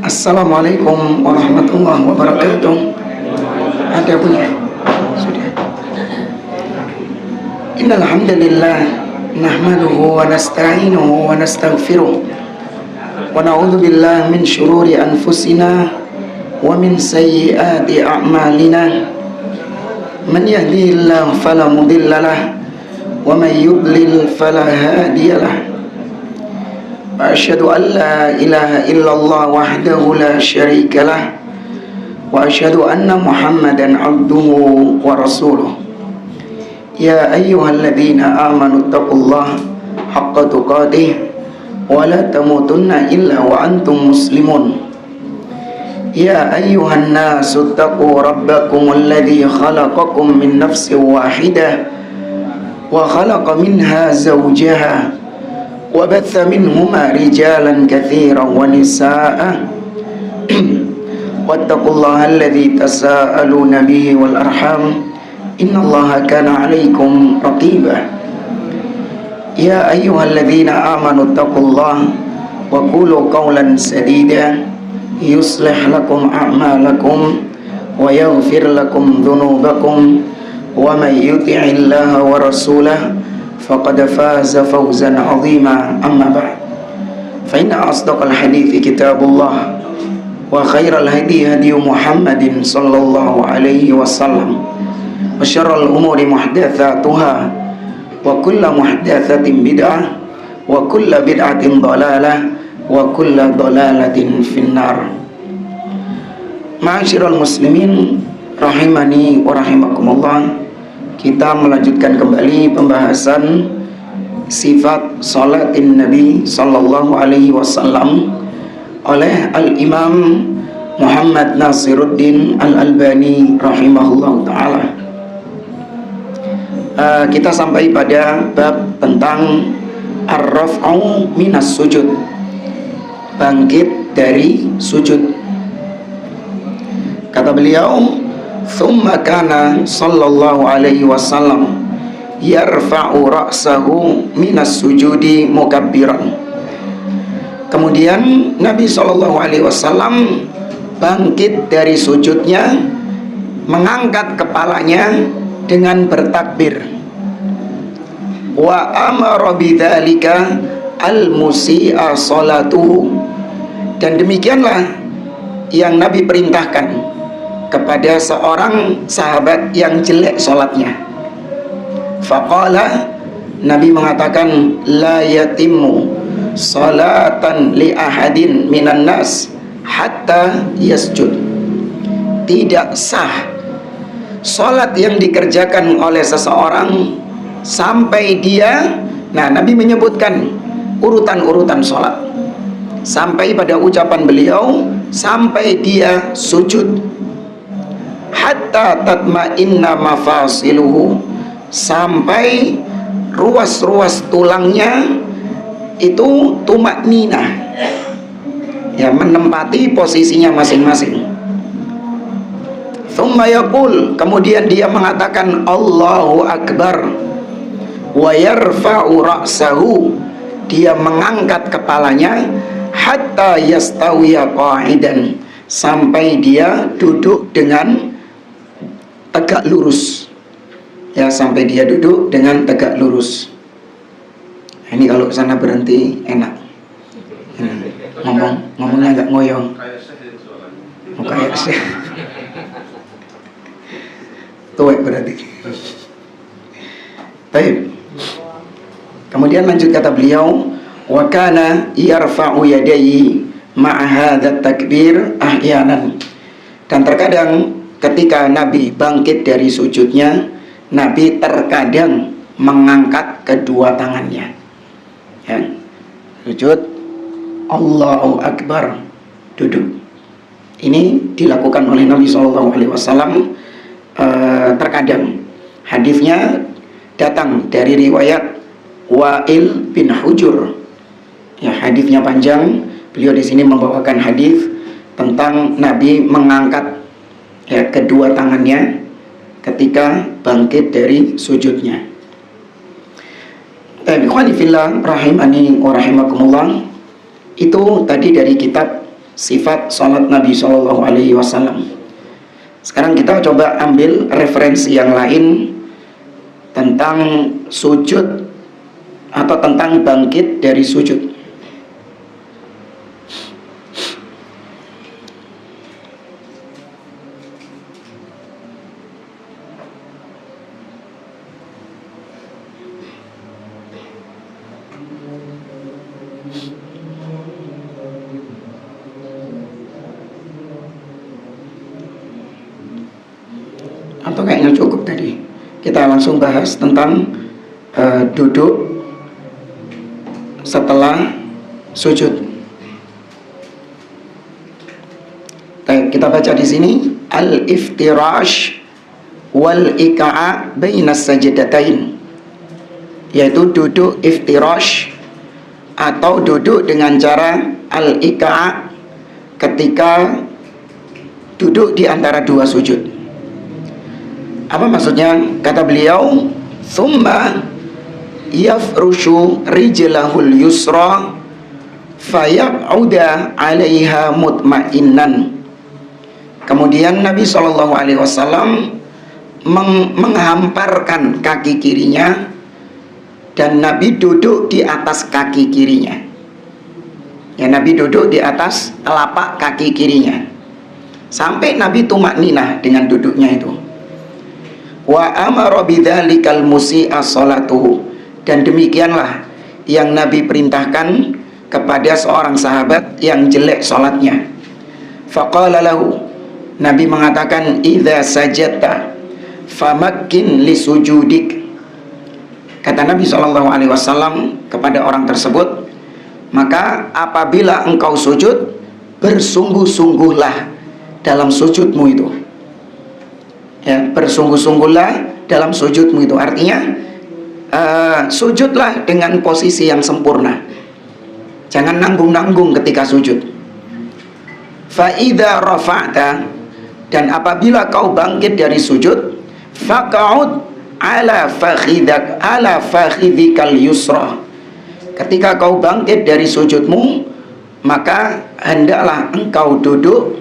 Assalamualaikum warahmatullahi wabarakatuh. Ada punya? Sudah. Innal hamdalillah nahmaduhu wa nasta'inuhu wa nastaghfiruh wa na'udzu billahi min shururi anfusina wa min sayyiati a'malina. Man yahdihillahu fala mudhillalah wa man yudlil fala hadiyalah. وأشهد أن لا إله إلا الله وحده لا شريك له وأشهد أن محمدا عبده ورسوله يا أيها الذين آمنوا اتقوا الله حق تقاته ولا تموتن إلا وأنتم مسلمون يا أيها الناس اتقوا ربكم الذي خلقكم من نفس واحدة وخلق منها زوجها وبث منهما رجالا كثيرا ونساء واتقوا الله الذي تساءلون به والأرحام إن الله كان عليكم رقيبا يا أيها الذين آمنوا اتقوا الله وقولوا قولا سديدا يصلح لكم أعمالكم ويغفر لكم ذنوبكم ومن يطع الله ورسوله فقد فاز فوزا عظيما أما بعد فإن أصدق الحديث كتاب الله وخير الهدي هدي محمد صلى الله عليه وسلم وشر الأمور محدثاتها وكل محدثة بدعة وكل بدعة ضلالة وكل ضلالة في النار. Ma'asyiral muslimin rahimani wa rahimakumullah. Kita melanjutkan kembali pembahasan sifat salatin Nabi sallallahu alaihi wasallam oleh Al-Imam Muhammad Nasiruddin Al-Albani rahimahullah ta'ala. Kita sampai pada bab tentang ar-raf'u minas sujud, bangkit dari sujud. Kata beliau, thumma kana sallallahu alaihi wasallam yarfa'u ra'sahu minas sujudi mukabbiran. Kemudian Nabi sallallahu alaihi wasallam bangkit dari sujudnya, mengangkat kepalanya dengan bertakbir. Wa amara bidzalika al-musii'a salatuhu. Dan demikianlah yang Nabi perintahkan kepada seorang sahabat yang jelek sholatnya. Faqala, Nabi mengatakan, la yatimmu salatan li ahadin minan nas hatta yasjud. Tidak sah sholat yang dikerjakan oleh seseorang sampai dia, nah Nabi menyebutkan urutan-urutan sholat sampai pada ucapan beliau, sampai dia sujud. Hatta tatma'inna mafasiluhu, sampai ruas-ruas tulangnya itu tumaknina, ya, menempati posisinya masing-masing. Thumma yaqul, kemudian dia mengatakan Allahu Akbar. Wa yarfa'u ra'sahu, dia mengangkat kepalanya hatta yastawiya qa'idan, sampai dia duduk dengan tegak lurus, ya, sampai dia duduk dengan tegak lurus. Ini kalau sana berhenti enak, ngomongnya nggak ngoyong, kayak sih tuwek berarti. Baik. Kemudian lanjut kata beliau, wa kana yarfa'u yadayhi ma'a hadza takbir ahyanan. Dan terkadang ketika Nabi bangkit dari sujudnya, Nabi terkadang mengangkat kedua tangannya, ya, sujud, Allahu Akbar, duduk. Ini dilakukan oleh Nabi SAW terkadang. Hadisnya datang dari riwayat Wa'il bin Hujur, ya, hadisnya panjang. Beliau di sini membawakan hadis tentang Nabi mengangkat, ya, kedua tangannya ketika bangkit dari sujudnya. Ikhwani fillah rahimani wa rahimakumullah. Itu tadi dari kitab sifat salat Nabi Shallallahu Alaihi Wasallam. Sekarang kita coba ambil referensi yang lain tentang sujud atau tentang bangkit dari sujud. Atau kayaknya cukup tadi. Kita langsung bahas tentang duduk setelah sujud. Kita baca di sini al-iftirash wal ika'a bainas sajdatain, yaitu duduk iftirash atau duduk dengan cara al-ika'a ketika duduk di antara dua sujud. Apa maksudnya? Kata beliau, "Tsumma yafrushu rijlahul yusra fayaq'uda 'alaiha mutma'innan." Kemudian Nabi SAW menghamparkan kaki kirinya dan Nabi duduk di atas kaki kirinya. Ya, Nabi duduk di atas telapak kaki kirinya sampai Nabi tumakninah dengan duduknya itu. Wa amara bidzalikal musi'a sholatuhu, dan demikianlah yang Nabi perintahkan kepada seorang sahabat yang jelek salatnya. Faqala lahu, Nabi mengatakan, idza sajadta famakkin li sujudik. Kata Nabi SAW kepada orang tersebut, maka apabila engkau sujud, bersungguh-sungguhlah dalam sujudmu itu. Ya, bersungguh-sungguhlah dalam sujudmu itu. Artinya sujudlah dengan posisi yang sempurna. Jangan nanggung-nanggung ketika sujud. Fa idza rafa'ta, dan apabila kau bangkit dari sujud, faq'ud ala fakhidhikal yusra. Ketika kau bangkit dari sujudmu, maka hendaklah engkau duduk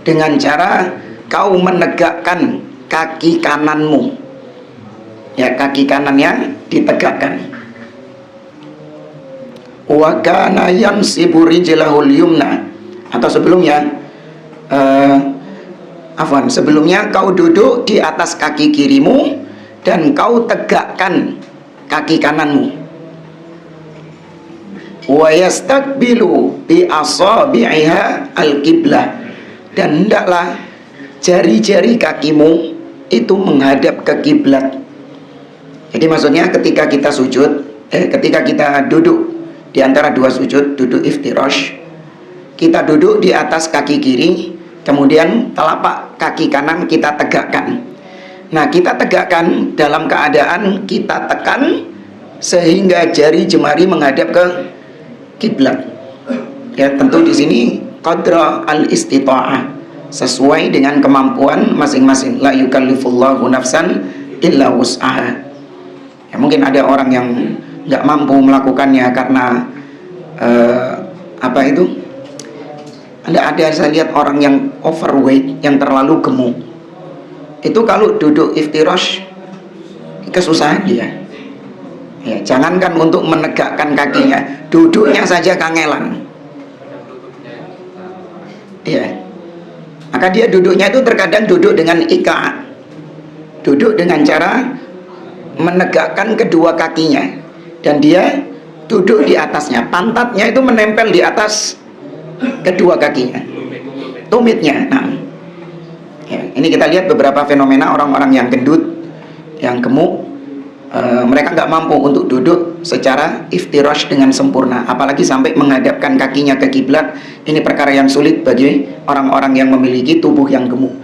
dengan cara kau menegakkan kaki kananmu. Ya, kaki kanannya ditegakkan. Wa kana yansibu rijlahul yumna, atau sebelumnya sebelumnya kau duduk di atas kaki kirimu dan kau tegakkan kaki kananmu. Wa yastaqbilu bi asabi'iha al-qiblah, dan hendaklah jari-jari kakimu itu menghadap ke kiblat. Jadi maksudnya ketika kita sujud, ketika kita duduk di antara dua sujud, duduk iftirash, kita duduk di atas kaki kiri, kemudian telapak kaki kanan kita tegakkan. Nah, kita tegakkan dalam keadaan kita tekan sehingga jari jemari menghadap ke kiblat. Ya, tentu di sini qadra al-istita'ah, sesuai dengan kemampuan masing-masing. La yukallifullahu nafsan illa wus'aha. Ya, mungkin ada orang yang nggak mampu melakukannya karena ada saya lihat orang yang overweight, yang terlalu gemuk. Itu kalau duduk iftirash kesusahan dia. Ya, jangankan untuk menegakkan kakinya, duduknya saja kangelan. Ya. Maka dia duduknya itu terkadang duduk dengan ika, duduk dengan cara menegakkan kedua kakinya, dan dia duduk di atasnya, pantatnya itu menempel di atas kedua kakinya, tumitnya. Nah, ya, ini kita lihat beberapa fenomena orang-orang yang gendut, yang gemuk, mereka nggak mampu untuk duduk secara iftirash dengan sempurna, apalagi sampai menghadapkan kakinya ke kiblat. Ini perkara yang sulit bagi orang-orang yang memiliki tubuh yang gemuk.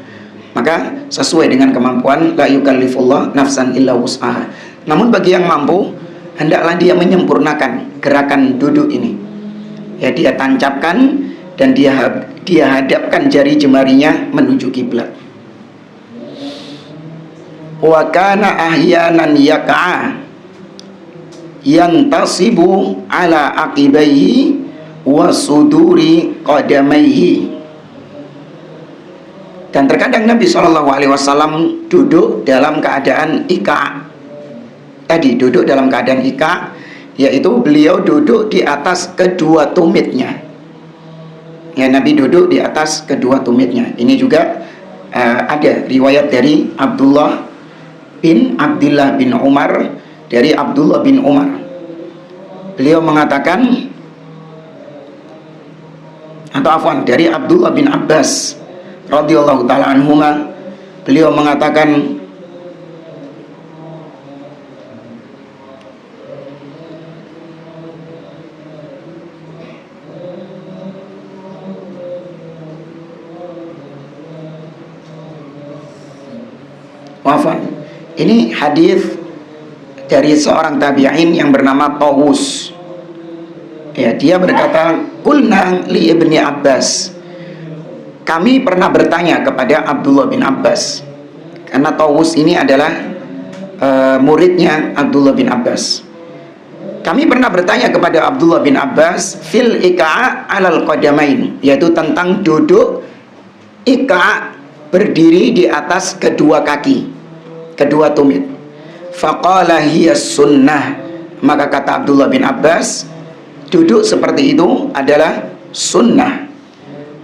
Maka sesuai dengan kemampuan, la yukallifullah nafsan illa wus'aha. Namun bagi yang mampu, hendaklah dia menyempurnakan gerakan duduk ini. Ya, dia tancapkan dan dia hadapkan jari jemarinya menuju kiblat. Wa kana ahyanan yaqa'a yantasibu ala aqibaihi wa suduri qadamaihi. Dan terkadang Nabi SAW duduk dalam keadaan ika. Tadi duduk dalam keadaan ika, yaitu beliau duduk di atas kedua tumitnya. Ya, Nabi duduk di atas kedua tumitnya. Ini juga ada riwayat dari Abdullah bin Umar, dari Abdullah bin Umar. Beliau mengatakan, atau afwan, dari Abdullah bin Abbas radhiyallahu taala anhuma, beliau mengatakan, wafan, ini hadis dari seorang tabi'in yang bernama Tawus. Ya, dia berkata, qulna li ibni Abbas, kami pernah bertanya kepada Abdullah bin Abbas, karena Tawus ini adalah muridnya Abdullah bin Abbas. Kami pernah bertanya kepada Abdullah bin Abbas fil ika' alal qadamain, yaitu tentang duduk ika' berdiri di atas kedua kaki, kedua tumit. Faqala hiya sunnah, maka kata Abdullah bin Abbas, duduk seperti itu adalah sunnah.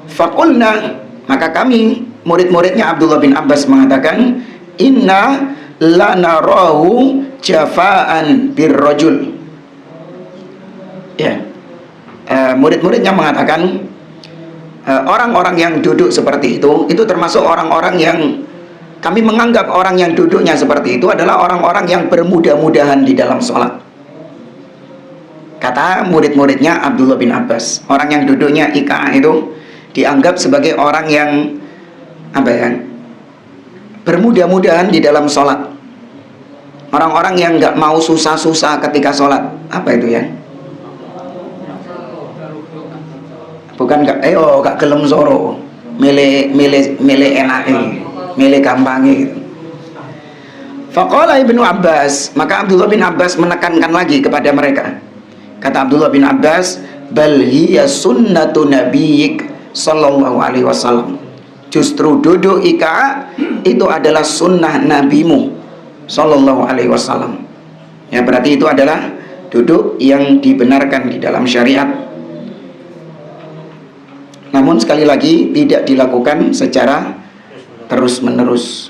Faqulna, maka kami murid-muridnya Abdullah bin Abbas mengatakan, inna lanarahu jafaan birrajul. Ya, murid-muridnya mengatakan, orang-orang yang duduk seperti itu termasuk orang-orang yang kami menganggap orang yang duduknya seperti itu adalah orang-orang yang bermudah-mudahan di dalam sholat. Kata murid-muridnya Abdullah bin Abbas, orang yang duduknya ika itu dianggap sebagai orang yang bermudah-mudahan di dalam sholat. Orang-orang yang nggak mau susah-susah ketika sholat. Apa itu ya? Bukan gak gelem soro, milih enake, milih gampange gitu. Faqala Ibnu Abbas, maka Abdullah bin Abbas menekankan lagi kepada mereka. Kata Abdullah bin Abbas, bal hiya sunnatu nabiyyik sallallahu alaihi wasallam. Justru duduk ika itu adalah sunnah nabimu sallallahu alaihi wasallam. Ya, berarti itu adalah duduk yang dibenarkan di dalam syariat. Namun sekali lagi tidak dilakukan secara terus-menerus.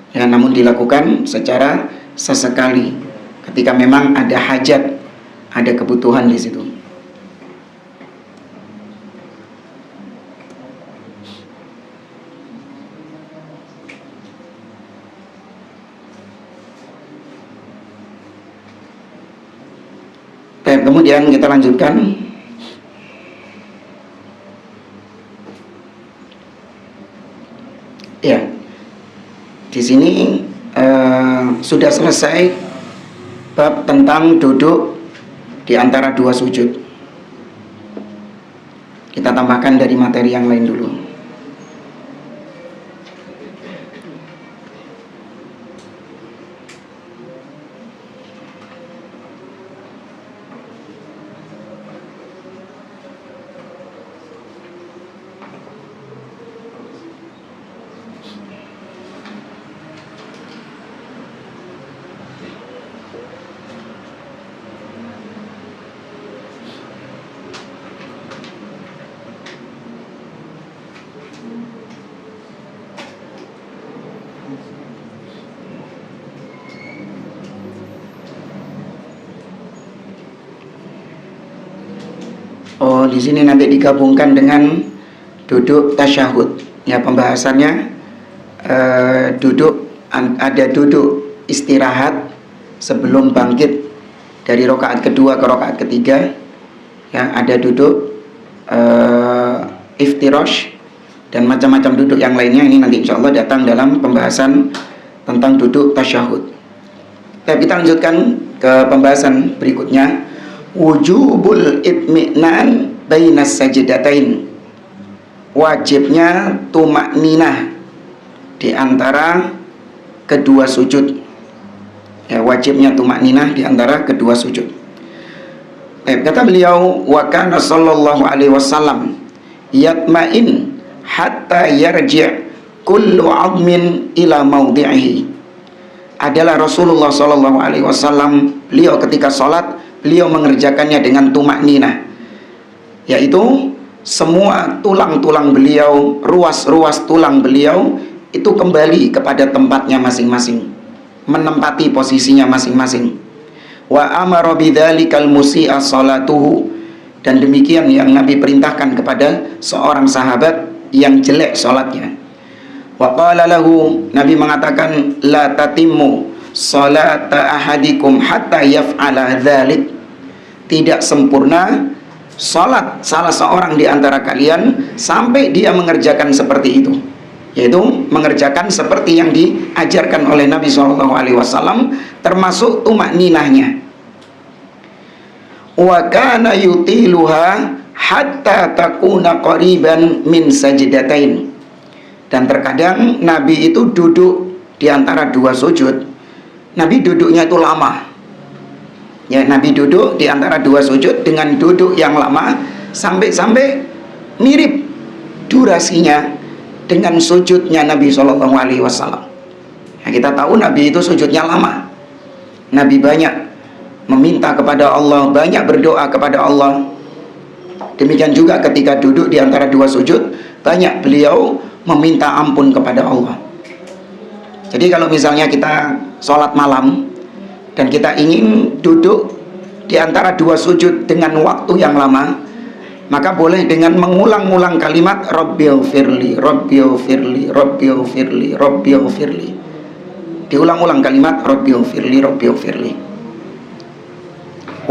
Ya, namun dilakukan secara sesekali ketika memang ada hajat, ada kebutuhan di situ. Kemudian kita lanjutkan. Ya, di sini sudah selesai bab tentang duduk di antara dua sujud. Kita tambahkan dari materi yang lain dulu. Oh, di sini nanti digabungkan dengan duduk tasyahud. Ya, pembahasannya ada duduk istirahat sebelum bangkit dari rakaat kedua ke rakaat ketiga. Ya, ada duduk iftirash dan macam-macam duduk yang lainnya. Ini nanti insya Allah datang dalam pembahasan tentang duduk tasyahud. Tapi kita lanjutkan ke pembahasan berikutnya. Wujubul itmi'nan bainas sajdatain, wajibnya tumakninah di antara kedua sujud. Ya, wajibnya tumakninah di antara kedua sujud. Kata beliau, wa kana sallallahu alaihi wasallam yatma'in hatta yarji' kullu 'azmin ila maudhi'ihi. Adalah Rasulullah sallallahu alaihi wasallam, beliau ketika sholat, beliau mengerjakannya dengan tumakninah, yaitu semua tulang-tulang beliau, ruas-ruas tulang beliau itu kembali kepada tempatnya masing-masing, menempati posisinya masing-masing. Wa amara bidzalikal musii'a salatuhu, dan demikian yang Nabi perintahkan kepada seorang sahabat yang jelek salatnya. Wa qala lahu, Nabi mengatakan, la tatimmu salata ahadikum hatta yaf'ala dzalik. Tidak sempurna salat salah seorang di antara kalian sampai dia mengerjakan seperti itu, yaitu mengerjakan seperti yang diajarkan oleh Nabi SAW, termasuk tumakninahnya. Wa kana yutiluha hatta takuna qariban min sajdatain. Dan terkadang Nabi itu duduk di antara dua sujud. Nabi duduknya itu lama. Ya, Nabi duduk di antara dua sujud dengan duduk yang lama, sampai mirip durasinya dengan sujudnya Nabi SAW. Nah, kita tahu Nabi itu sujudnya lama. Nabi banyak meminta kepada Allah, banyak berdoa kepada Allah. Demikian juga ketika duduk di antara dua sujud, banyak beliau meminta ampun kepada Allah. Jadi kalau misalnya kita sholat malam dan kita ingin duduk di antara dua sujud dengan waktu yang lama, maka boleh dengan mengulang-ulang kalimat Rabbighfirli, Rabbighfirli, Rabbighfirli, Rabbighfirli. Diulang-ulang kalimat Rabbighfirli, Rabbighfirli.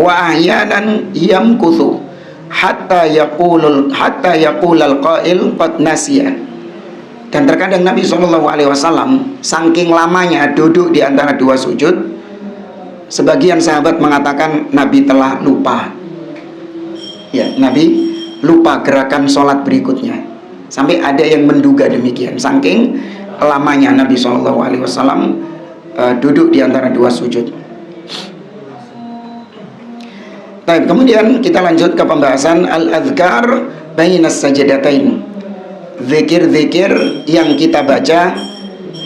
Wa ahyanan yamkuthu hatta yaqulal qail qad nasiya. Dan terkadang Nabi SAW saking lamanya duduk di antara dua sujud, sebagian sahabat mengatakan Nabi telah lupa. Ya, Nabi lupa gerakan sholat berikutnya. Sampai ada yang menduga demikian, saking lamanya Nabi SAW duduk di antara dua sujud. Baik, kemudian kita lanjut ke pembahasan al-adhkar bainas sajdatain. Zikir-zikir yang kita baca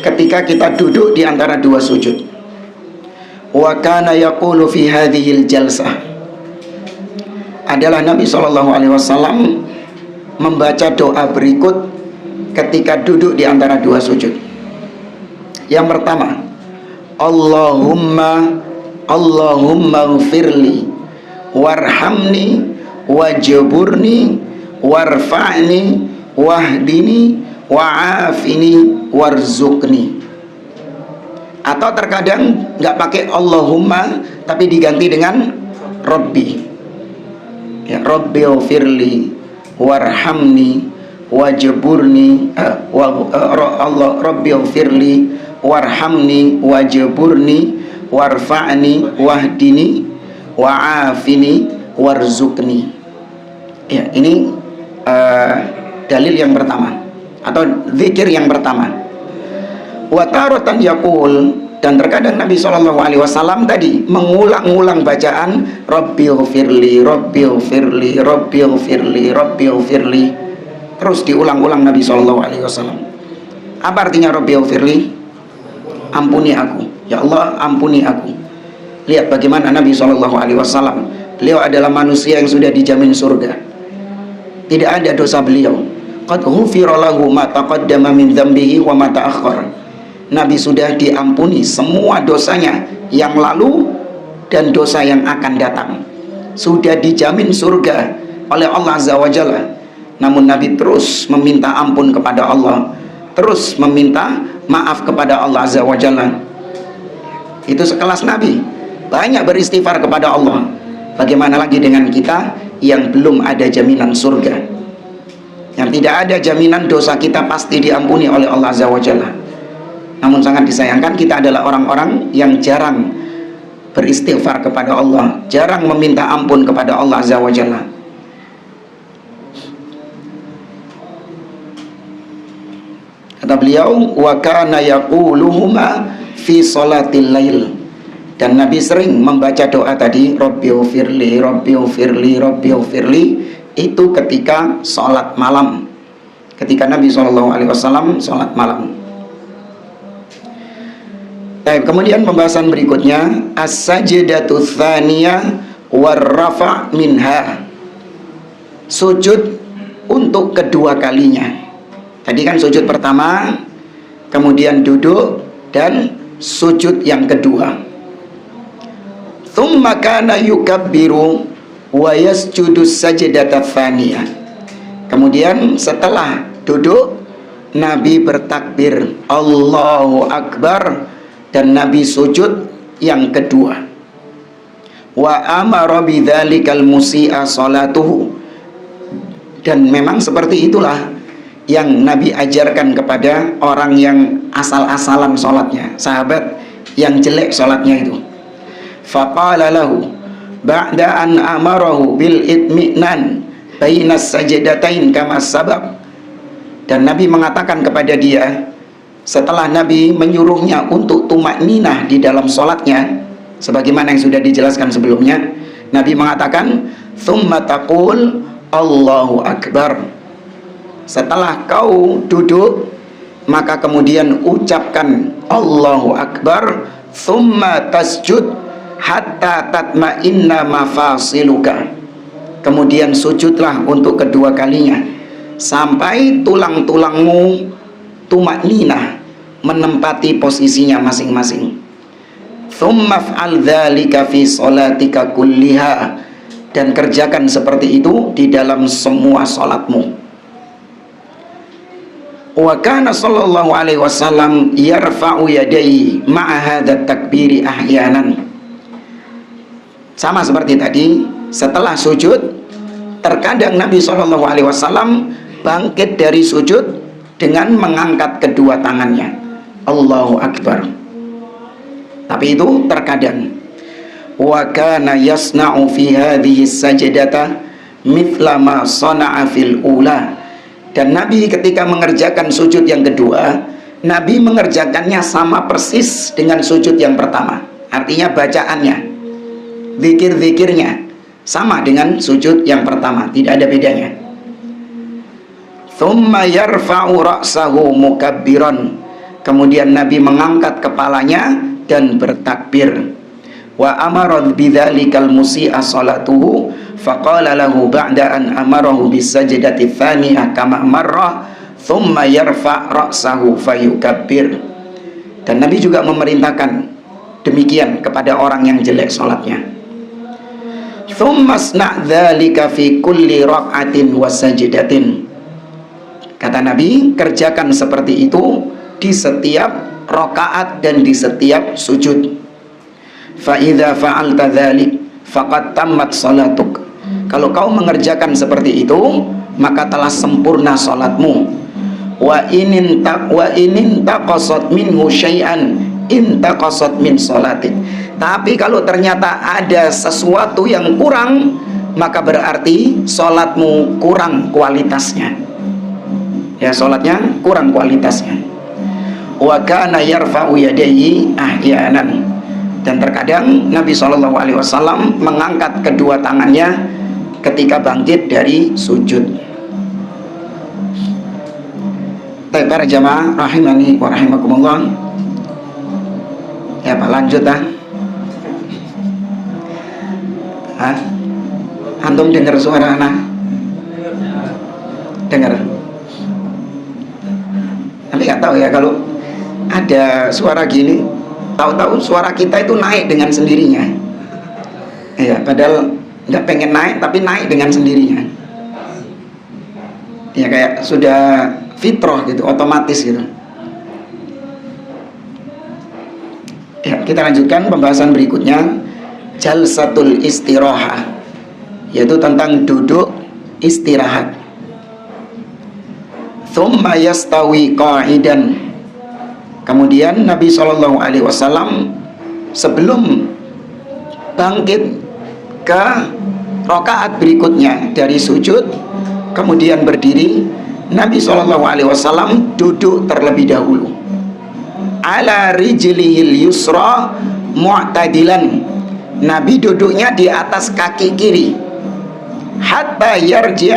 ketika kita duduk di antara dua sujud. Wa kana yaqulu fi hadhil jalsah. Adalah Nabi SAW membaca doa berikut ketika duduk di antara dua sujud. Yang pertama, Allahumma gfirli warhamni wajburni warfa'ni wahdini wa'afini warzuqni. Atau terkadang nggak pakai Allahumma tapi diganti dengan Rabbi. Ya, Rabbi ghfirli warhamni wajburni Allah Rabbi ghfirli warhamni wajburni warfa'ni wahdini wa'afini warzuqni. Ya, ini dalil yang pertama atau zikir yang pertama. Wa taratan yaqul, dan terkadang Nabi SAW tadi mengulang-ulang bacaan Rabbighfirli, Rabbighfirli, Rabbighfirli, Rabbighfirli, terus diulang-ulang Nabi SAW. Apa artinya Rabbighfirli? Ampuni aku, ya Allah, ampuni aku. Lihat bagaimana Nabi SAW, beliau adalah manusia yang sudah dijamin surga. Tidak ada dosa beliau. Qad ghufira lahu ma taqaddama min dzambihi wa ma ta'akhkhar. Nabi sudah diampuni semua dosanya yang lalu dan dosa yang akan datang. Sudah dijamin surga oleh Allah Azza wa Jalla. Namun Nabi terus meminta ampun kepada Allah, terus meminta maaf kepada Allah Azza wa Jalla. Itu sekelas Nabi, banyak beristighfar kepada Allah. Bagaimana lagi dengan kita yang belum ada jaminan surga, yang tidak ada jaminan dosa kita pasti diampuni oleh Allah Azza wa Jalla. Namun sangat disayangkan kita adalah orang-orang yang jarang beristighfar kepada Allah, jarang meminta ampun kepada Allah Azza wa Jalla. Kata beliau, wa kana yaquluhuma fi salatil lail. Dan Nabi sering membaca doa tadi, Rabbighfirli, Rabbighfirli, Rabbighfirli, itu ketika sholat malam, ketika Nabi SAW sholat malam. Kemudian pembahasan berikutnya, as-sajdatu tsaniyah warrafa minha, sujud untuk kedua kalinya. Tadi kan sujud pertama, kemudian duduk, dan sujud yang kedua. Tsumma kana yukabbiru wa yasjudu sajdata tsaniyah. Kemudian setelah duduk, Nabi bertakbir Allahu Akbar, dan Nabi sujud yang kedua. Wa amara bidzalikal musii'a salatuhu, dan memang seperti itulah yang Nabi ajarkan kepada orang yang asal-asalan sholatnya, sahabat yang jelek sholatnya itu. Faqala lahu ba'da an amarahu bil itminan bainas sajdatain kama sabab, dan Nabi mengatakan kepada dia setelah Nabi menyuruhnya untuk tumakninah di dalam sholatnya, sebagaimana yang sudah dijelaskan sebelumnya, Nabi mengatakan tsumma taqul Allahu Akbar. Setelah kau duduk, maka kemudian ucapkan Allahu Akbar, tsumma tasjud hatta tatma'inna mafasiluka. Kemudian sujudlah untuk kedua kalinya sampai tulang-tulangmu tumakninah, menempati posisinya masing-masing. Tsumma fa'al dzalika fi sholatika kulliha, dan kerjakan seperti itu di dalam semua salatmu. Wa kana sallallahu alaihi wasallam yarfa'u yadayhi ma'a hadza takbiri ahyanan. Sama seperti tadi, setelah sujud, terkadang Nabi sallallahu alaihi wasallam bangkit dari sujud dengan mengangkat kedua tangannya, Allahu Akbar. Tapi itu terkadang. Wa kana yasna'u fi hadhihi sajdata mithla ma sana'a fil ula. Dan Nabi ketika mengerjakan sujud yang kedua, Nabi mengerjakannya sama persis dengan sujud yang pertama. Artinya bacaannya, zikir-zikirnya sama dengan sujud yang pertama, tidak ada bedanya. Tsumma yarfa'u ra'sahu mukabbiran. Kemudian Nabi mengangkat kepalanya dan bertakbir. Wa amara bidzalikal musii'a salatuhu faqala lahu ba'da an amarahu bisajdati tsaniyah kama marra tsumma yarfa' ra'sahu fayukabbir. Dan Nabi juga memerintahkan demikian kepada orang yang jelek salatnya. Tsumma asna' dzalika fi kulli raq'atin wa sajdatin. Kata Nabi, kerjakan seperti itu di setiap rakaat dan di setiap sujud. Fa idza fa'alta dzalik faqad tammat salatuk. Kalau kau mengerjakan seperti itu, maka telah sempurna salatmu. Wa inin taqasat minhu syai'an intaqasat min salatik. Tapi kalau ternyata ada sesuatu yang kurang, maka berarti salatmu kurang kualitasnya. Ya, salatnya kurang kualitasnya. Wa kana yarfa'u yadayhi ahyanan. Dan terkadang Nabi SAW mengangkat kedua tangannya ketika bangkit dari sujud. Baik para jamaah rahimani wa rahimakumullah. Ya Pak, lanjut ah. Hah? Antum dengar suara anak? Dengar. Tapi nggak tahu ya, kalau ada suara gini, tahu-tahu suara kita itu naik dengan sendirinya. Ya, padahal nggak pengen naik, tapi naik dengan sendirinya. Ya kayak sudah fitrah gitu, otomatis gitu. Ya, kita lanjutkan pembahasan berikutnya, jalsatul istirahah, yaitu tentang duduk istirahat. Tsumma yastawi qa'idan. Kemudian Nabi SAW sebelum bangkit ke rakaat berikutnya dari sujud, kemudian berdiri, Nabi SAW duduk terlebih dahulu ala rijlihil yusra mu'tadilan. Nabi duduknya di atas kaki kiri. Hatta yarji'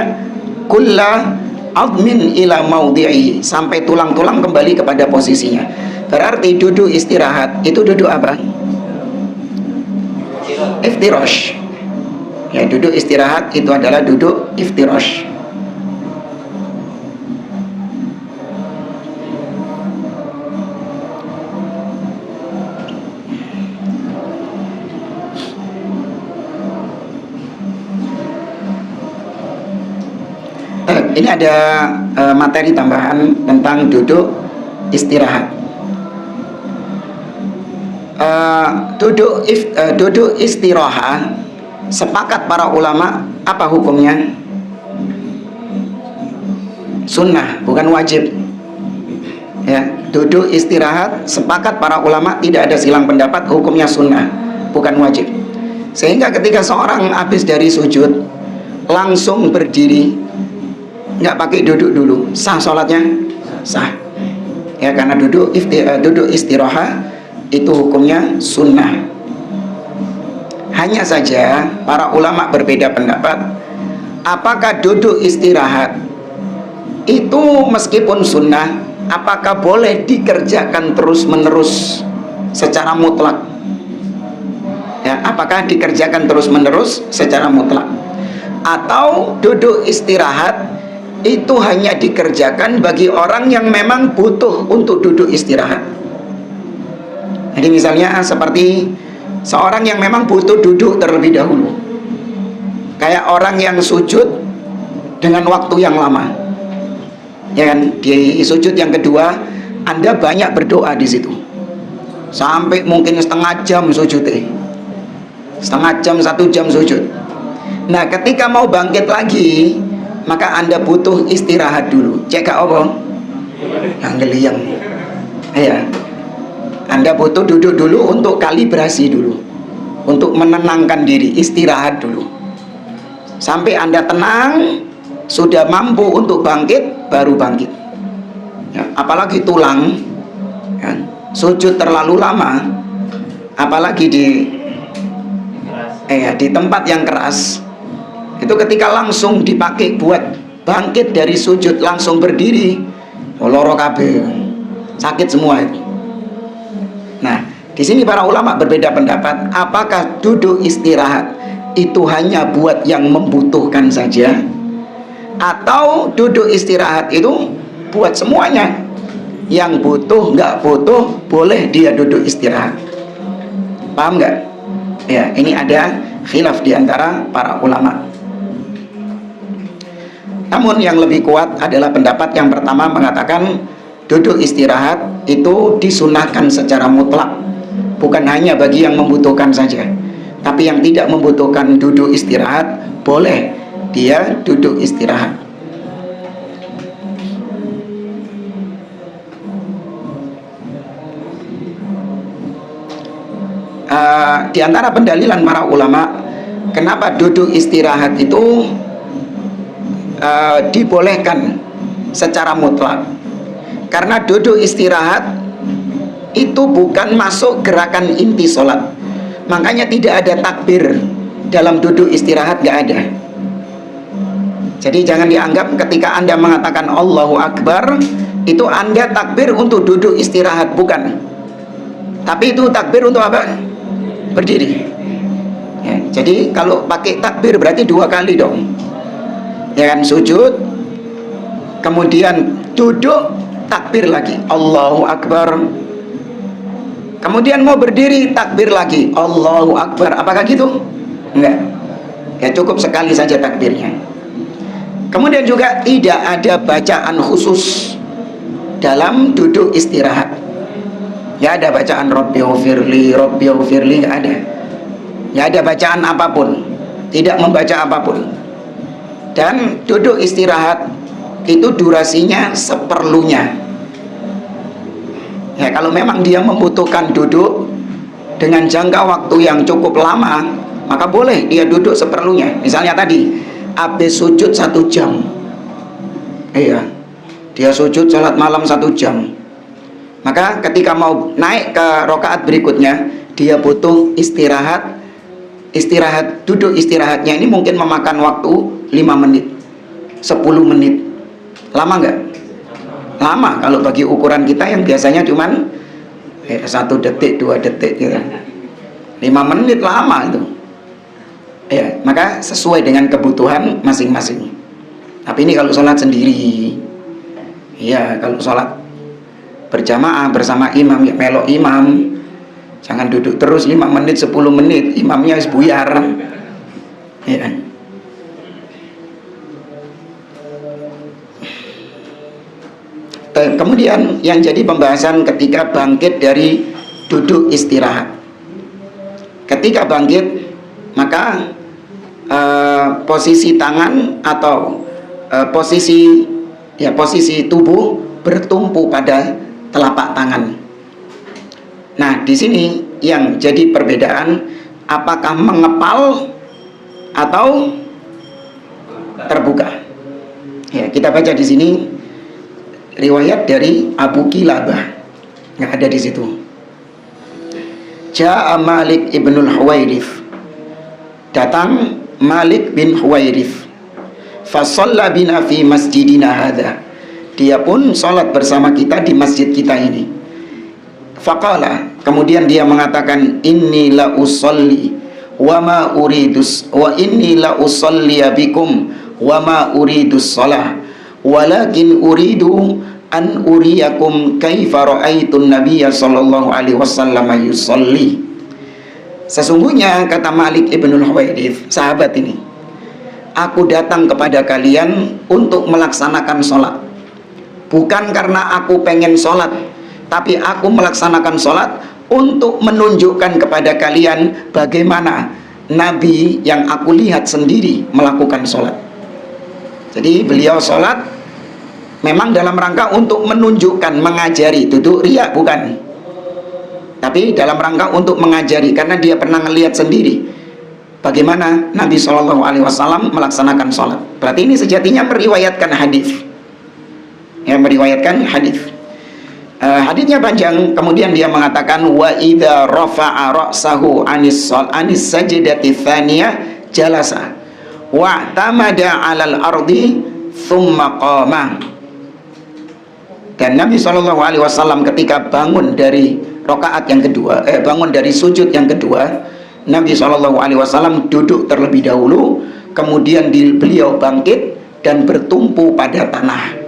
kulla admin ila maudhi'i, sampai tulang-tulang kembali kepada posisinya. Berarti duduk istirahat itu duduk apa? Iftirash. Ya, duduk istirahat itu adalah duduk iftirash. Ini ada materi tambahan tentang duduk istirahat. Duduk istirahat, sepakat para ulama apa hukumnya? Sunnah, bukan wajib. Ya, duduk istirahat sepakat para ulama, tidak ada silang pendapat, hukumnya sunnah, bukan wajib. Sehingga ketika seorang habis dari sujud langsung berdiri, nggak pakai duduk dulu, sah sholatnya? Sah. Ya, karena duduk istirahat itu hukumnya sunnah. Hanya saja para ulama berbeda pendapat, apakah duduk istirahat itu meskipun sunnah, apakah boleh dikerjakan terus menerus secara mutlak? Ya, apakah dikerjakan terus menerus secara mutlak, atau duduk istirahat itu hanya dikerjakan bagi orang yang memang butuh untuk duduk istirahat? Jadi misalnya seperti seorang yang memang butuh duduk terlebih dahulu, kayak orang yang sujud dengan waktu yang lama, ya kan? Di sujud yang kedua Anda banyak berdoa di situ, sampai mungkin setengah jam sujud, setengah jam, 1 jam sujud. Nah, ketika mau bangkit lagi, maka Anda butuh istirahat dulu. Cek apa? Yang geliang. Ya. Anda butuh duduk dulu untuk kalibrasi dulu, untuk menenangkan diri, istirahat dulu. Sampai Anda tenang, sudah mampu untuk bangkit, baru bangkit. Ya, apalagi tulang, ya, sujud terlalu lama, apalagi di tempat yang keras, itu ketika langsung dipakai buat bangkit dari sujud langsung berdiri, loro kabeh, sakit semua itu. Nah, di sini para ulama berbeda pendapat, apakah duduk istirahat itu hanya buat yang membutuhkan saja, atau duduk istirahat itu buat semuanya, yang butuh nggak butuh boleh dia duduk istirahat. Paham nggak? Ya, ini ada khilaf di antara para ulama. Namun yang lebih kuat adalah pendapat yang pertama, mengatakan duduk istirahat itu disunahkan secara mutlak, bukan hanya bagi yang membutuhkan saja, tapi yang tidak membutuhkan duduk istirahat boleh dia duduk istirahat. Di antara pendalilan para ulama kenapa duduk istirahat itu dibolehkan secara mutlak, karena duduk istirahat itu bukan masuk gerakan inti sholat. Makanya tidak ada takbir dalam duduk istirahat, nggak ada. Jadi jangan dianggap ketika Anda mengatakan Allahu Akbar itu Anda takbir untuk duduk istirahat, bukan. Tapi itu takbir untuk apa? Berdiri. Ya, jadi kalau pakai takbir berarti 2 kali dong. Ya kan, sujud, kemudian duduk, takbir lagi, Allahu Akbar. Kemudian mau berdiri, takbir lagi, Allahu Akbar. Apakah gitu? Enggak. Ya, cukup sekali saja takbirnya. Kemudian juga tidak ada bacaan khusus dalam duduk istirahat. Ya, ada bacaan Rabbighfirli, Rabbighfirli, nggak ada. Nggak ada bacaan apapun, tidak membaca apapun. Dan duduk istirahat itu durasinya seperlunya. Ya, kalau memang dia membutuhkan duduk dengan jangka waktu yang cukup lama, maka boleh dia duduk seperlunya. Misalnya tadi habis sujud 1 jam, iya, dia sujud salat malam 1 jam, maka ketika mau naik ke rakaat berikutnya dia butuh istirahat. Duduk istirahatnya ini mungkin memakan waktu 5 menit, 10 menit. Lama nggak? Lama kalau bagi ukuran kita yang biasanya cuman 1 detik, 2 detik gitu. 5 menit lama itu. Ya, maka sesuai dengan kebutuhan masing-masing. Tapi ini kalau sholat sendiri, ya kalau sholat berjamaah bersama imam, ya melok imam, jangan duduk terus 5 menit, 10 menit, imamnya harus buyar. Ya. Kemudian yang jadi pembahasan ketika bangkit dari duduk istirahat. Ketika bangkit, maka posisi tangan atau posisi tubuh bertumpu pada telapak tangan. Nah, di sini yang jadi perbedaan, apakah mengepal atau terbuka. Ya, kita baca di sini riwayat dari Abu Kilabah, nggak ada di situ. Ja'a Malik ibnul Huwairith, datang Malik bin Huwairith, fasalla bina fi masjidina hadha, dia pun sholat bersama kita di masjid kita ini. Faqala, kemudian dia mengatakan, inni la usalli wa ma uridus wa inni la usalli bikum wa ma uridus shalah walakin uridu an uriyakum kaifa ra'aitun nabiyya sallallahu alaihi wasallam yusalli. Sesungguhnya kata Malik ibnul Huwairith, sahabat ini, aku datang kepada kalian untuk melaksanakan sholat, bukan karena aku pengen sholat, tapi aku melaksanakan sholat untuk menunjukkan kepada kalian bagaimana Nabi yang aku lihat sendiri melakukan sholat. Jadi beliau sholat memang dalam rangka untuk menunjukkan, mengajari, duduk riya bukan, tapi dalam rangka untuk mengajari, karena dia pernah melihat sendiri bagaimana Nabi SAW melaksanakan sholat. Berarti ini sejatinya meriwayatkan hadis, ya, meriwayatkan hadis. Hadisnya panjang. Kemudian dia mengatakan, wa idza rafa'a ra'sahu anis sajdati tsaniyah jalasa wa tamada 'alal ardi thumma qama. Dan Nabi SAW ketika bangun dari rakaat yang kedua, bangun dari sujud yang kedua, Nabi SAW duduk terlebih dahulu, kemudian beliau bangkit dan bertumpu pada tanah.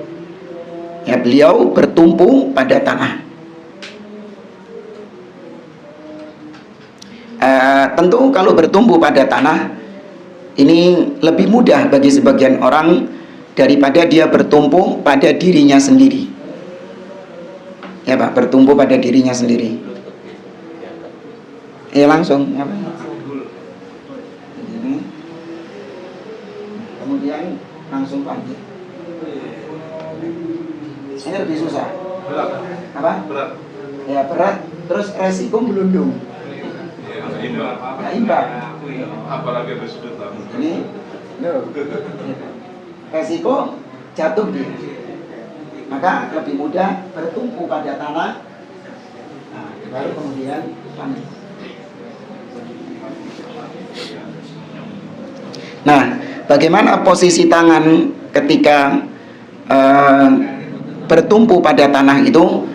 Ya, beliau bertumpu pada tanah. Tentu kalau bertumpu pada tanah ini lebih mudah bagi sebagian orang daripada dia bertumpu pada dirinya sendiri. Ya Pak, bertumpu pada dirinya sendiri. Ya langsung. Kemudian langsung bangkit. Ini lebih susah. Berat. Apa? Berat. Ya berat. Terus resiko melundung. Nggak imbang. Apalagi ada sudut tamu. Ini, resiko jatuh dia. Maka lebih mudah bertumpu pada tanah. Nah, baru kemudian bangkit. Nah, bagaimana posisi tangan ketika bertumpu pada tanah itu?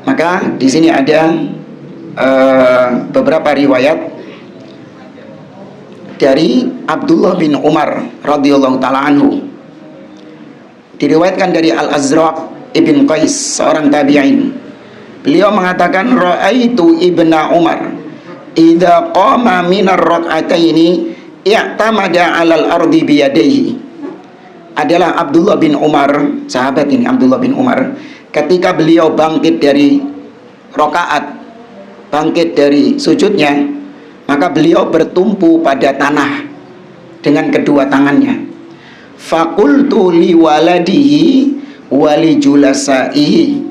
Maka di sini ada beberapa riwayat dari Abdullah bin Umar radhiyallahu taala anhu. Diriwayatkan dari Al-Azraq ibn Qais, seorang tabi'in. Beliau mengatakan, ra'aitu ibna Umar idza qama minar rak'ataini i'tamada 'alal ardi biyadaihi. Adalah Abdullah bin Umar, sahabat ini Abdullah bin Umar, ketika beliau bangkit dari rakaat, bangkit dari sujudnya, maka beliau bertumpu pada tanah dengan kedua tangannya. Fakultu li waladihi wali julasaihi,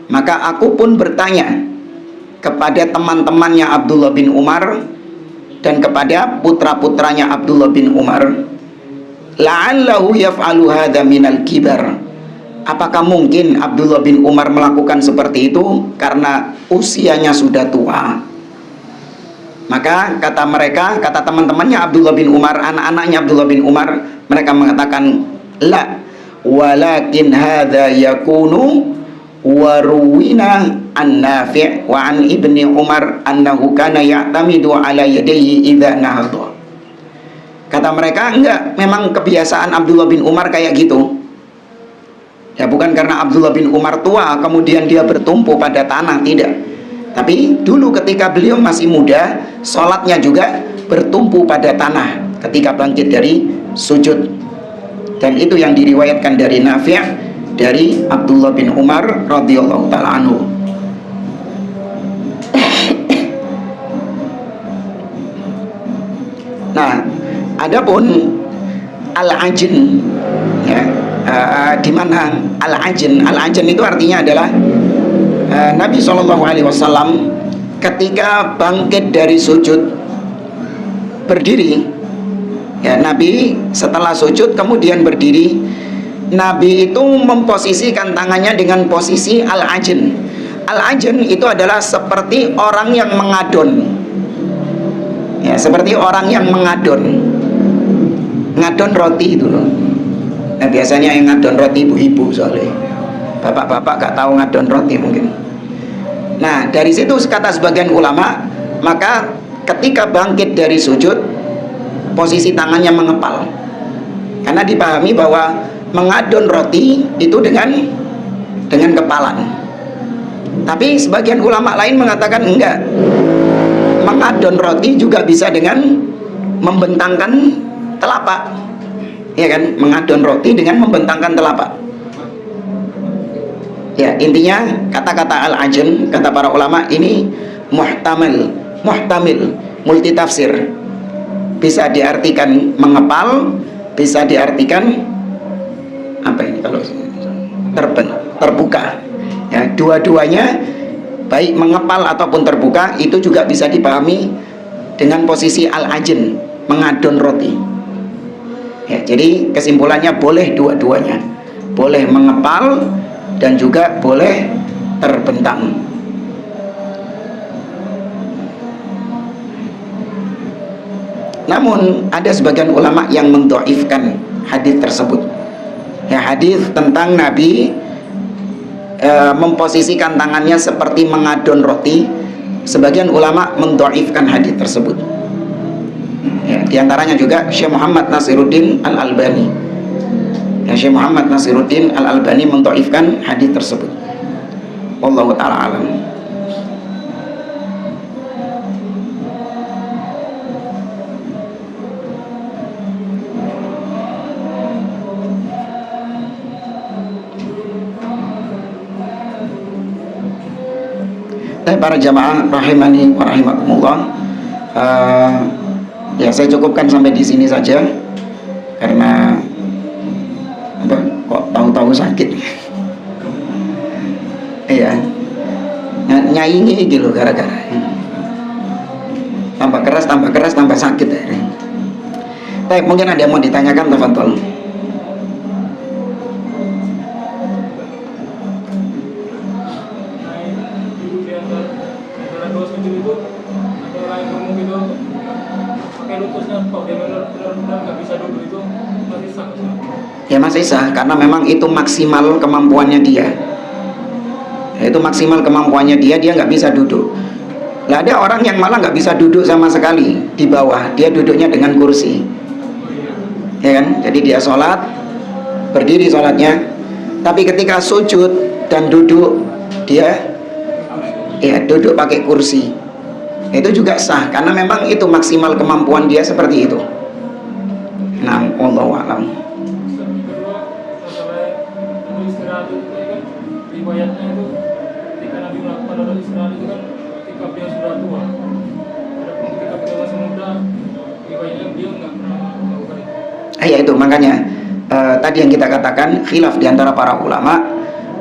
maka aku pun bertanya kepada teman-temannya Abdullah bin Umar dan kepada putra-putranya Abdullah bin Umar, la'allahu yaf'alu hadza minal kibar, apakah mungkin Abdullah bin Umar melakukan seperti itu karena usianya sudah tua? Maka kata mereka, kata teman-temannya Abdullah bin Umar, anak-anaknya Abdullah bin Umar, mereka mengatakan, la, walakin hadza yakunu waruwina an Nafi' wa an ibni Umar annahu kana ya'tamidu ala yadayhi idza nahadha. Kata mereka, enggak, memang kebiasaan Abdullah bin Umar kayak gitu. Ya bukan karena Abdullah bin Umar tua kemudian dia bertumpu pada tanah, tidak. Tapi dulu ketika beliau masih muda, sholatnya juga bertumpu pada tanah ketika bangkit dari sujud. Dan itu yang diriwayatkan dari Nafi' dari Abdullah bin Umar radhiyallahu ta'ala anhu. Nah, adapun al-ajin, ya, di mana al-ajin? Al-ajin itu artinya adalah Nabi SAW ketika bangkit dari sujud berdiri, ya, Nabi setelah sujud kemudian berdiri. Nabi itu memposisikan tangannya dengan posisi al-ajin. Al-ajin itu adalah seperti orang yang mengadon, ya, seperti orang yang mengadon roti itu loh. Nah, biasanya yang ngadon roti ibu-ibu, soalnya bapak-bapak gak tahu ngadon roti mungkin. Nah, dari situ kata sebagian ulama, maka ketika bangkit dari sujud posisi tangannya mengepal, karena dipahami bahwa mengadon roti itu dengan kepalan. Tapi sebagian ulama lain mengatakan enggak, mengadon roti juga bisa dengan membentangkan telapak, ya kan, mengadon roti dengan membentangkan telapak. Ya, intinya kata-kata al-ajin, kata para ulama, ini muhtamil, multitafsir. Bisa diartikan mengepal, bisa diartikan apa ini kalau terbuka. Ya, dua-duanya baik mengepal ataupun terbuka itu juga bisa dipahami dengan posisi al-ajin, mengadon roti. Ya, jadi kesimpulannya boleh dua-duanya, boleh mengepal dan juga boleh terbentang. Namun ada sebagian ulama yang mendhaifkan hadis tersebut. Ya, hadis tentang Nabi memposisikan tangannya seperti mengadon roti, sebagian ulama mendhaifkan hadis tersebut. Ya, di antaranya juga Syekh Muhammad Nasiruddin Al-Albani. Ya, Syekh Muhammad Nasiruddin Al-Albani mendhaifkan hadis tersebut. Wallahu ta'ala alam. Para jamaah rahimani wa rahimakumullah, ya saya cukupkan sampai di sini saja karena apa, kok tahu-tahu sakit. Iya, nyaingi gitu gara-gara tambah keras tambah sakit. Baik, mungkin ada yang mau ditanyakan, tafadhol. Ya masih sah, karena memang itu maksimal kemampuannya dia. Itu maksimal kemampuannya dia nggak bisa duduk. Lah ada orang yang malah nggak bisa duduk sama sekali di bawah, dia duduknya dengan kursi, ya kan? Jadi dia sholat berdiri sholatnya, tapi ketika sujud dan duduk dia ya duduk pakai kursi. Itu juga sah karena memang itu maksimal kemampuan dia seperti itu. Nah, wallahu a'lam. Riwayatnya itu ketika Nabi melakukan istirahat itu kan ketika beliau sudah tua. Adapun ketika beliau masih muda, riwayatnya beliau nggak pernah melakukan itu. Ya itu makanya tadi yang kita katakan khilaf diantara para ulama,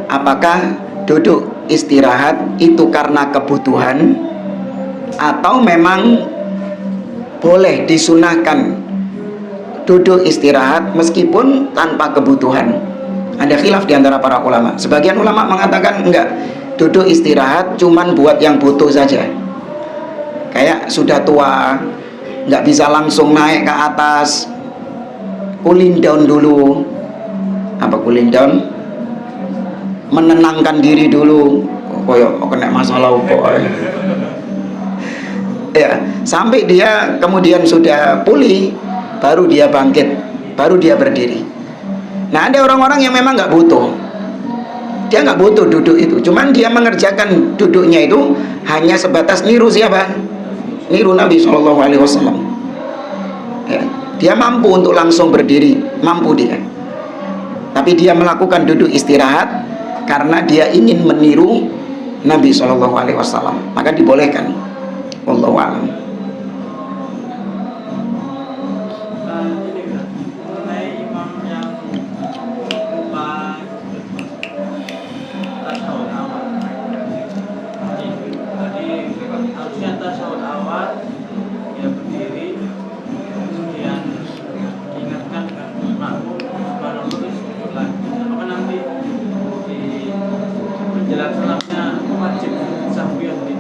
apakah duduk istirahat itu karena kebutuhan atau memang boleh disunahkan duduk istirahat meskipun tanpa kebutuhan. Ada khilaf di antara para ulama. Sebagian ulama mengatakan enggak, duduk istirahat cuman buat yang butuh saja. kayak sudah tua, nggak bisa langsung naik ke atas, cooling down dulu. Apa cooling down? Menenangkan diri dulu. Koyo kena masalah kok. Ya, sampai dia kemudian sudah pulih, baru dia bangkit, baru dia berdiri. Nah, ada orang-orang yang memang nggak butuh. Dia nggak butuh duduk itu, cuman dia mengerjakan duduknya itu hanya sebatas niru siapa? Niru Nabi SAW. Ya, dia mampu untuk langsung berdiri, mampu dia. Tapi dia melakukan duduk istirahat karena dia ingin meniru Nabi SAW. Maka dibolehkan. Wallahu a'lam.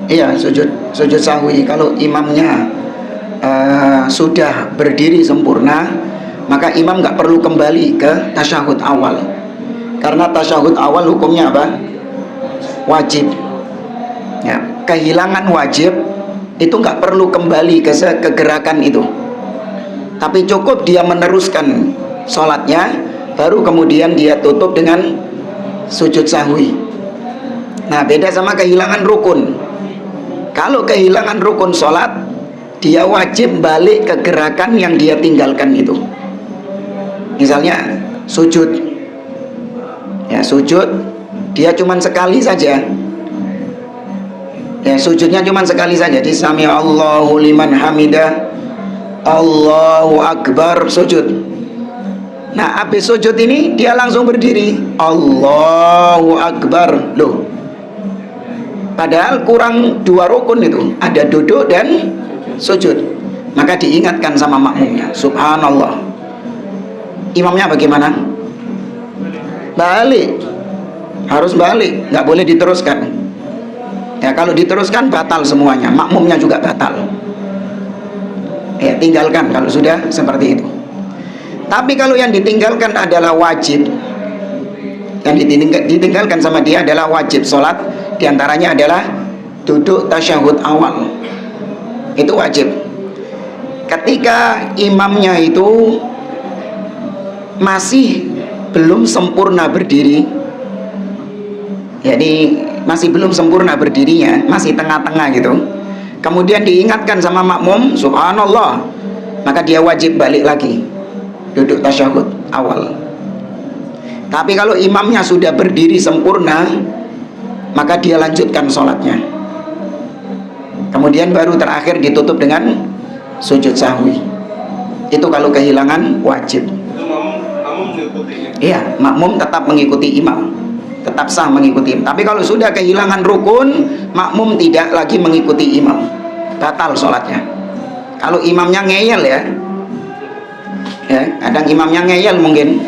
Iya, sujud sahwi. Kalau imamnya sudah berdiri sempurna, maka imam nggak perlu kembali ke tasyahud awal. Karena tasyahud awal hukumnya apa? Wajib. Ya, kehilangan wajib itu nggak perlu kembali ke gerakan itu. Tapi cukup dia meneruskan sholatnya, baru kemudian dia tutup dengan sujud sahwi. Nah, beda sama kehilangan rukun. Kalau kehilangan rukun sholat, dia wajib balik ke gerakan yang dia tinggalkan itu. Misalnya sujud, ya sujud, dia cuma sekali saja. Ya, sujudnya cuma sekali saja. Di sami Allahu liman hamidah, Allahu akbar, sujud. Nah, habis sujud ini dia langsung berdiri, Allahu akbar. Loh, padahal kurang 2 rukun itu, ada duduk dan sujud. Maka diingatkan sama makmumnya, subhanallah. Imamnya bagaimana? Balik, harus balik, nggak boleh diteruskan. Ya, kalau diteruskan batal semuanya, makmumnya juga batal. Ya, tinggalkan kalau sudah seperti itu. Tapi kalau yang ditinggalkan adalah wajib, yang ditinggalkan sama dia adalah wajib sholat, diantaranya adalah duduk tasyahud awal, itu wajib. Ketika imamnya itu masih belum sempurna berdiri, jadi masih belum sempurna berdirinya, masih tengah-tengah gitu, kemudian diingatkan sama makmum, subhanallah, maka dia wajib balik lagi duduk tasyahud awal. Tapi kalau imamnya sudah berdiri sempurna, maka dia lanjutkan sholatnya, kemudian baru terakhir ditutup dengan sujud sahwi. Itu kalau kehilangan wajib. Itu makmum mengikuti. Iya, makmum tetap mengikuti imam, tetap sah mengikuti imam. Tapi kalau sudah kehilangan rukun, makmum tidak lagi mengikuti imam, batal sholatnya. Kalau imamnya ngeyel ya, kadang imamnya ngeyel mungkin,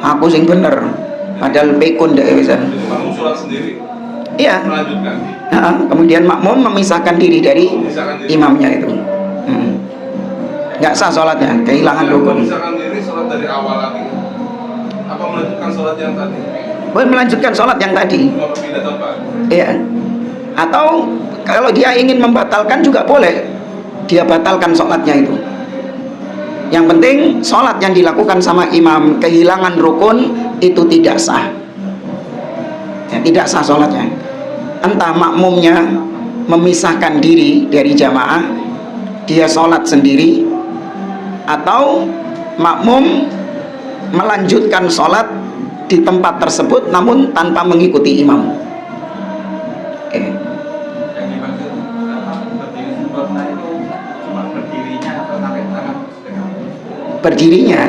aku sing bener, padahal pekun deh bisa. Makmum sholat sendiri. Iya. Melanjutkan. Kemudian makmum memisahkan diri dari imamnya itu. Nggak sah sholatnya, kehilangan rukun. Memisahkan diri, sholat dari awal lagi. Apa melanjutkan sholat yang tadi? Boleh melanjutkan sholat yang tadi. Mau berpindah tempat? Iya. Atau kalau dia ingin membatalkan juga boleh, dia batalkan sholatnya itu. Yang penting sholat yang dilakukan sama imam kehilangan rukun itu tidak sah. Ya, tidak sah sholatnya. Entah makmumnya memisahkan diri dari jamaah, dia sholat sendiri, atau makmum melanjutkan sholat di tempat tersebut namun tanpa mengikuti imam. Oke. Yang dimaksud berdiri sempurna itu cuma berdirinya atau sampai tangan sedekap? Berdirinya.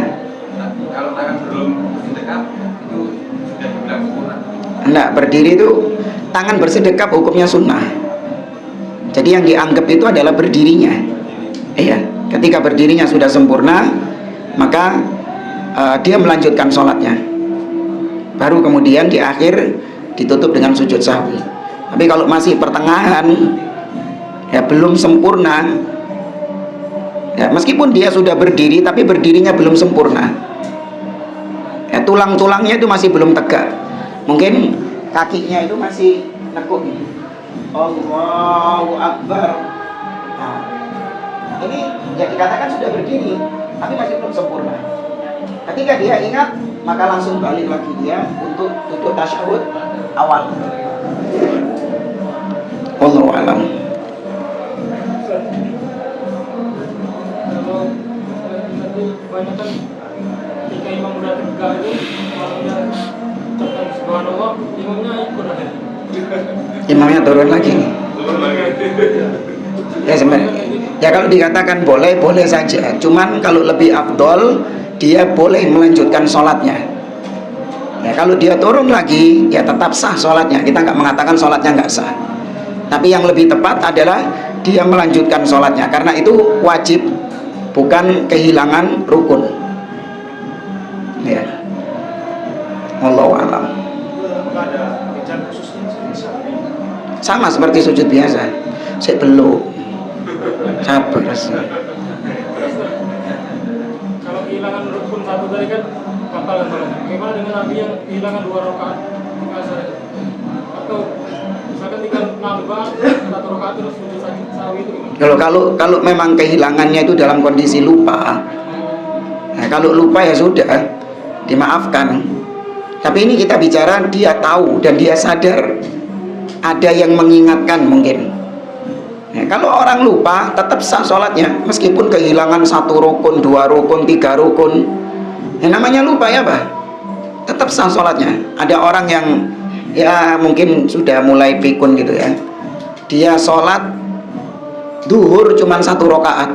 Nah, kalau tangan belum sedekap itu sudah dibilang sempurna. Enggak, berdiri itu tangan bersedekap hukumnya sunnah. Jadi yang dianggap itu adalah berdirinya. Iya, ketika berdirinya sudah sempurna, maka dia melanjutkan sholatnya. Baru kemudian di akhir ditutup dengan sujud sahwi. Tapi kalau masih pertengahan, ya belum sempurna. Ya, meskipun dia sudah berdiri, tapi berdirinya belum sempurna. Ya, tulang-tulangnya itu masih belum tegak. Mungkin kakinya itu masih nekuk nih. Allahu Akbar. Nah, ini ya dikatakan sudah berdiri, tapi masih belum sempurna. Ketika dia ingat, maka langsung balik lagi dia untuk duduk tasyahud awal. Wallahu a'lam. Kalau nanti kebanyakan ketika imam udah tegak itu, imamnya ucapkan subhanallah, imamnya ikut aja. Imamnya turun lagi. Turun lagi. Ya sebenarnya, ya kalau dikatakan boleh, boleh saja. Cuman kalau lebih afdol, dia boleh melanjutkan sholatnya. Ya kalau dia turun lagi, ya tetap sah sholatnya. Kita nggak mengatakan sholatnya nggak sah. Tapi yang lebih tepat adalah dia melanjutkan sholatnya, karena itu wajib, bukan kehilangan rukun. Ya. Wallahu a'lam. Sama seperti sujud biasa. Saya belum. Sabar. Kalau kehilangan rukun satu tadi kan bakal kan sholatnya. Bagaimana dengan Nabi yang kehilangan 2 rakaat ketika saya? Atau misalkan tinggal nambah 1 rakaat terus sujud sahwi itu gimana? Kalau memang kehilangannya itu dalam kondisi lupa, nah, kalau lupa ya sudah dimaafkan. Tapi ini kita bicara dia tahu dan dia sadar, ada yang mengingatkan mungkin. Nah, kalau orang lupa tetap sah sholatnya, meskipun kehilangan 1 rukun, 2 rukun, 3 rukun. Yang namanya lupa ya Pak, tetap sah sholatnya. Ada orang yang ya mungkin sudah mulai pikun gitu ya, dia sholat duhur cuma 1 rakaat.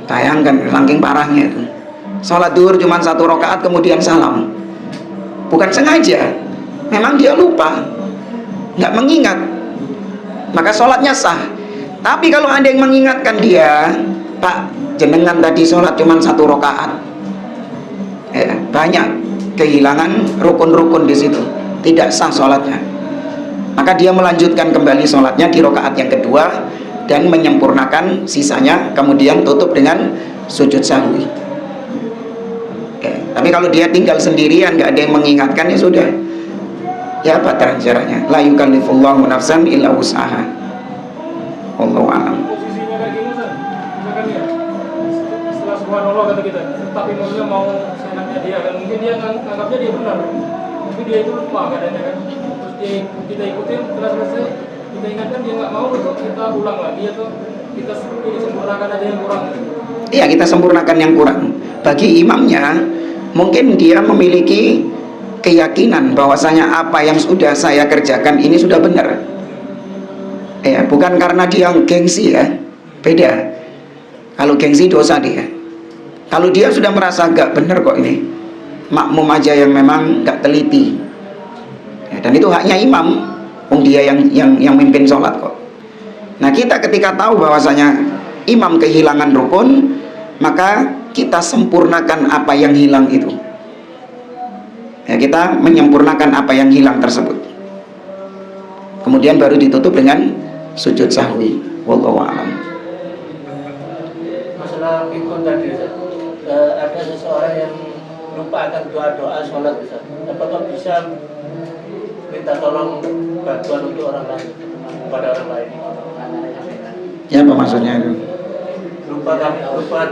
Bayangkan saking parahnya itu, sholat duhur cuma 1 rakaat kemudian salam, bukan sengaja, memang dia lupa, nggak mengingat, maka sholatnya sah. Tapi kalau ada yang mengingatkan dia, Pak jenengan tadi sholat cuma 1 rakaat, ya, banyak kehilangan rukun-rukun di situ, tidak sah sholatnya. Maka dia melanjutkan kembali sholatnya di rakaat yang kedua dan menyempurnakan sisanya, kemudian tutup dengan sujud sahwi. Tapi kalau dia tinggal sendirian, nggak ada yang mengingatkan, ya sudah, ya apa caranya? La yukallifullahu nafsan illa wus'aha. Wallahu a'lam. Posisinya kayak gini Ustaz, misalkan ya setelah subhanallah kata kita, tapi maksudnya mau seenaknya dia kan, mungkin dia nganggapnya dia benar, tapi dia itu lupa kadangnya kan, terus kita ikutin, setelah selesai kita ingatkan, dia nggak mau, terus kita ulang lagi atau kita sempurnakan aja yang kurang. Iya, kita sempurnakan yang kurang. Bagi imamnya mungkin dia memiliki keyakinan bahwasanya apa yang sudah saya kerjakan ini sudah benar. Ya, bukan karena dia gengsi ya, beda. Kalau gengsi dosa dia. Kalau dia sudah merasa gak benar kok ini, makmum aja yang memang gak teliti, ya, dan itu haknya imam, dia yang mimpin sholat kok. Nah kita ketika tahu bahwasanya imam kehilangan rukun, maka kita sempurnakan apa yang hilang itu. Ya, kita menyempurnakan apa yang hilang tersebut. Kemudian baru ditutup dengan sujud sahwi. Wallahu a'lam. Masalah pikun tadi, ada seseorang yang lupa akan doa-doa sholat, apakah bisa minta tolong bantuan untuk orang lain, kepada orang lain? Ya apa maksudnya itu? Lupa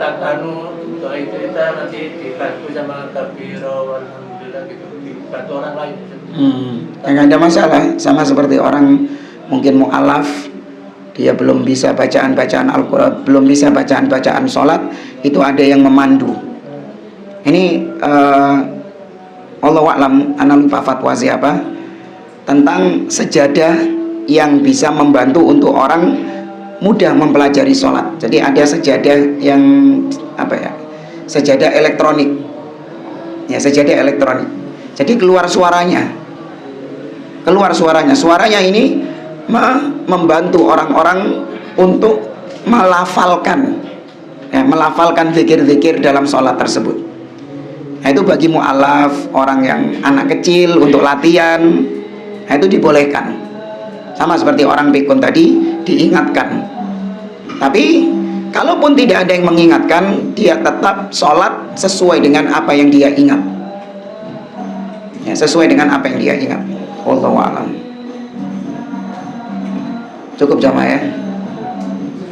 tak doa itu kita nanti dibantu sama kabiro, alhamdulillah gitu, dibantu orang lain. Yang ada masalah, sama seperti orang mungkin mu'alaf, dia belum bisa bacaan-bacaan Al-Quran, belum bisa bacaan-bacaan sholat, itu ada yang memandu. Ini Allahu a'lam, ana lupa fatwa siapa, tentang sejadah yang bisa membantu untuk orang mudah mempelajari sholat. Jadi ada sejadah yang apa ya, sejadah elektronik, ya sejadah elektronik. Jadi keluar suaranya, suaranya ini membantu orang-orang untuk melafalkan, ya, melafalkan zikir-zikir dalam sholat tersebut. Nah, itu bagi mu'alaf, orang yang anak kecil untuk latihan, nah, itu dibolehkan. Sama seperti orang pikun tadi, diingatkan. Tapi kalaupun tidak ada yang mengingatkan, dia tetap sholat sesuai dengan apa yang dia ingat. Ya, sesuai dengan apa yang dia ingat. Wallahu a'lam. Cukup jamaah ya.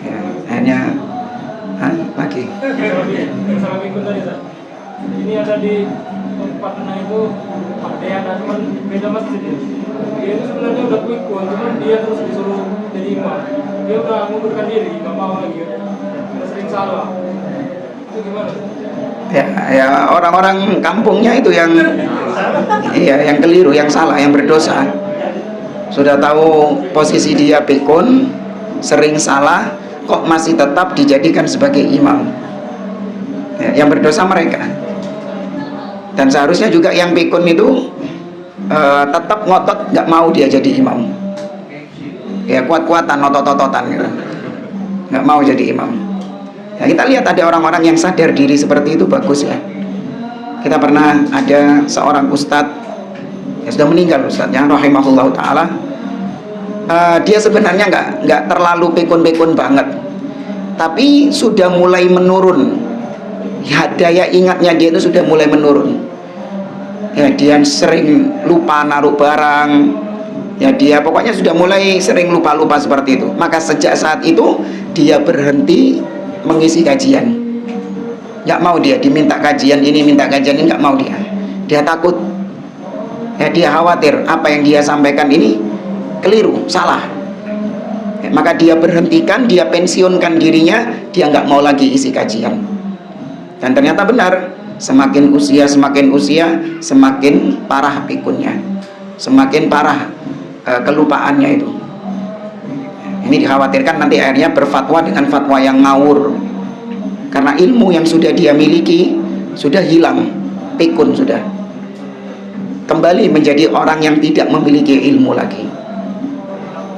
Ya, hanya lagi. Sama pikun tadi, Ustaz. Ini ada di tempat itu Pak Dean, cuman beda masjid. Dia itu sebenarnya udah pikun, cuman dia terus disuruh jadi imam. Dia udah mengundurkan diri, nggak mau lagi. Udah sering salah. Itu gimana? Ya orang-orang kampungnya itu yang yang keliru, yang salah, yang berdosa. Sudah tahu posisi dia pikun, sering salah, kok masih tetap dijadikan sebagai imam. Ya, yang berdosa mereka. Dan seharusnya juga yang pikun itu tetap ngotot nggak mau dia jadi imam. Ya kuat-kuatan, otot-ototan gitu. Nggak mau jadi imam. Ya, kita lihat ada orang-orang yang sadar diri seperti itu, bagus ya. Kita pernah ada seorang ustadz yang sudah meninggal, ustadznya rahimahullah taala. Dia sebenarnya nggak terlalu pikun-pikun banget, tapi sudah mulai menurun. Ya, daya ingatnya dia itu sudah mulai menurun. Ya, dia sering lupa naruh barang. Ya, dia pokoknya sudah mulai sering lupa-lupa seperti itu. Maka sejak saat itu dia berhenti mengisi kajian. Nggak mau dia diminta kajian ini, minta kajian ini, nggak mau dia. Dia takut. Ya, dia khawatir apa yang dia sampaikan ini keliru, salah. Ya, maka dia berhentikan, dia pensiunkan dirinya, dia nggak mau lagi isi kajian. Dan ternyata benar, semakin usia semakin parah pikunnya, semakin parah kelupaannya itu. Ini dikhawatirkan nanti akhirnya berfatwa dengan fatwa yang ngawur, karena ilmu yang sudah dia miliki sudah hilang, pikun sudah, kembali menjadi orang yang tidak memiliki ilmu lagi.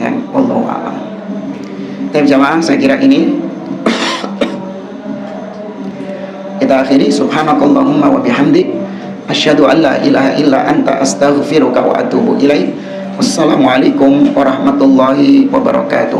Ya, wallahu a'lam. Tapi jamaah, saya kira ini kita akhiri. Subhanakallahumma wa bihamdik, asyhadu an la ilaha illa anta, astaghfiruka wa atubu ilaik. Wassalamualaikum warahmatullahi wabarakatuh.